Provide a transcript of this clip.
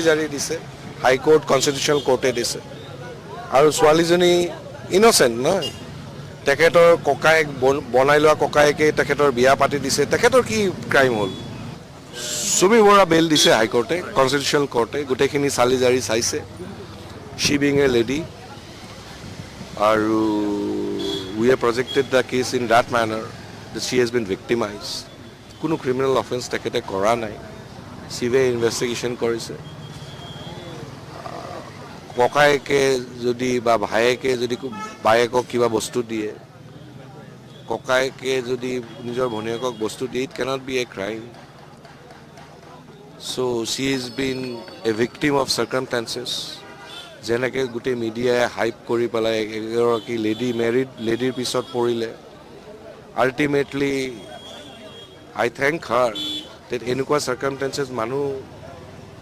জাৰি দিছে high court constitutional কোৰ্টে দিছে আৰু ছোৱালীজনী ইনচেণ্ট নহয় তেখেতৰ ককায়েক বনাই লোৱা ককায়েকে তেখেতৰ বিয়া পাতি দিছে তেখেতৰ কি ক্ৰাইম হ'ল সুমি বৰা বেল দিছে হাইকোৰ্টে কনষ্টিটিউচনেল কোৰ্টে গোটেইখিনি চালি জাৰি চাইছে शी being a lady আৰু we have projected the case in that manner that she has been victimized কোনো ক্ৰিমিনেল অফেন্স তেখেতে কৰা নাই চিবিআই ইনভেষ্টিগেশ্যন কৰিছে ককায়েকে যদি বা ভায়েকে যদি বায়েকক কিবা বস্তু দিয়ে ককায়েকে যদি নিজৰ ভনীয়েকক বস্তু দিয়ে it cannot be a crime so' she has been a victim of circumstances যেনেকৈ গোটেই মিডিয়াই হাইপ কৰি পেলাই এগৰাকী মেৰিড লেডিৰ পিছত পৰিলে আল্টিমেটলি আই থেংক হাৰ ডেট এনেকুৱা চাৰ্কামষ্টেঞ্চেছ মানুহ